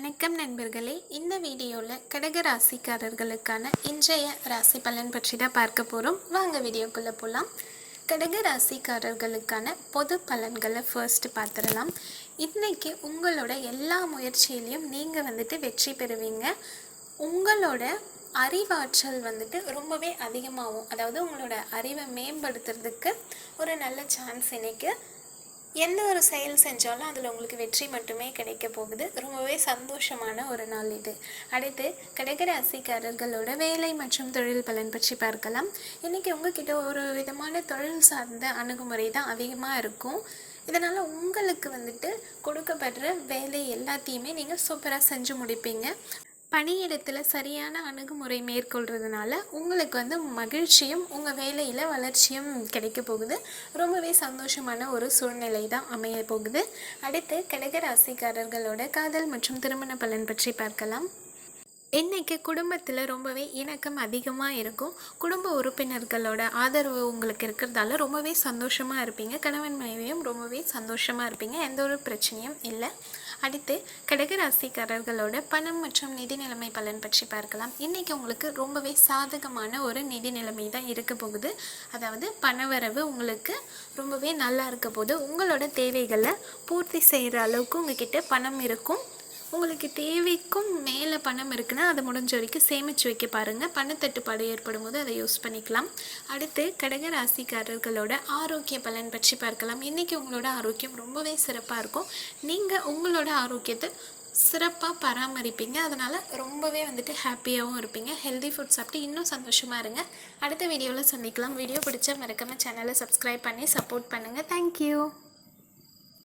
வணக்கம் நண்பர்களே. இந்த வீடியோவில் கடக ராசிக்காரர்களுக்கான இன்றைய ராசி பலன் பற்றி தான் பார்க்க போகிறோம். வாங்க வீடியோக்குள்ளே போகலாம். கடக ராசிக்காரர்களுக்கான பொது பலன்களை ஃபர்ஸ்ட் பார்த்துடலாம். இன்றைக்கி உங்களோட எல்லா முயற்சியிலையும் நீங்கள் வெற்றி பெறுவீங்க. உங்களோட அறிவாற்றல் ரொம்பவே அதிகமாகும். அதாவது உங்களோட அறிவை மேம்படுத்துறதுக்கு ஒரு நல்ல சான்ஸ் இன்றைக்கி. எந்த ஒரு செயல் செஞ்சாலும் அதில் உங்களுக்கு வெற்றி மட்டுமே கிடைக்க போகுது. ரொம்பவே சந்தோஷமான ஒரு நாள் இது. அடுத்து கடகராசிக்காரர்களோட வேலை மற்றும் தொழில் பலன் பற்றி பார்க்கலாம். இன்றைக்கி உங்ககிட்ட ஒரு விதமான தொழில் சார்ந்த அணுகுமுறை தான் அதிகமாக இருக்கும். இதனால் உங்களுக்கு கொடுக்கப்படுற வேலை எல்லாத்தையுமே நீங்கள் சூப்பராக செஞ்சு முடிப்பீங்க. பணியிடத்தில் சரியான அணுகுமுறை மேற்கொள்கிறதுனால உங்களுக்கு மகிழ்ச்சியும் உங்கள் வேலையில் வளர்ச்சியும் கிடைக்க போகுது. ரொம்பவே சந்தோஷமான ஒரு சூழ்நிலை தான் அமைய போகுது. அடுத்து கடக ராசிக்காரர்களோட காதல் மற்றும் திருமண பலன் பற்றி பார்க்கலாம். இன்றைக்கி குடும்பத்தில் ரொம்பவே இணக்கம் அதிகமாக இருக்கும். குடும்ப உறுப்பினர்களோட ஆதரவு உங்களுக்கு இருக்கிறதால ரொம்பவே சந்தோஷமாக இருப்பீங்க. கணவன் மனைவியும் ரொம்பவே சந்தோஷமாக இருப்பீங்க. எந்த ஒரு பிரச்சனையும் இல்லை. அடுத்து கடக ராசிக்காரர்களோட பணம் மற்றும் நிதி நிலைமை பலன் பற்றி பார்க்கலாம். இன்றைக்கி உங்களுக்கு ரொம்பவே சாதகமான ஒரு நிதி நிலைமை தான் இருக்க போகுது. அதாவது பணவரவு உங்களுக்கு ரொம்பவே நல்லா இருக்க போது. உங்களோட தேவைகளை பூர்த்தி செய்கிற அளவுக்கு உங்ககிட்ட பணம் இருக்கும். உங்களுக்கு தேவைக்கும் மேலே பணம் இருக்குன்னா அதை முடிஞ்ச வரைக்கும் சேமித்து வைக்க பாருங்கள். பணத்தட்டுப்பாடு ஏற்படும் போது அதை யூஸ் பண்ணிக்கலாம். அடுத்து கடக ராசிக்காரர்களோட ஆரோக்கிய பலன் பற்றி பார்க்கலாம். இன்றைக்கி உங்களோட ஆரோக்கியம் ரொம்பவே சிறப்பாக இருக்கும். நீங்கள் உங்களோட ஆரோக்கியத்தை சிறப்பாக பராமரிப்பீங்க. அதனால் ரொம்பவே ஹாப்பியாகவும் இருப்பீங்க. ஹெல்தி ஃபுட் சாப்பிட்டு இன்னும் சந்தோஷமாக இருங்க. அடுத்த வீடியோவில் சந்திக்கலாம். வீடியோ பிடிச்சா மறக்காமல் சேனலை சப்ஸ்கிரைப் பண்ணி சப்போர்ட் பண்ணுங்கள். தேங்க்யூ.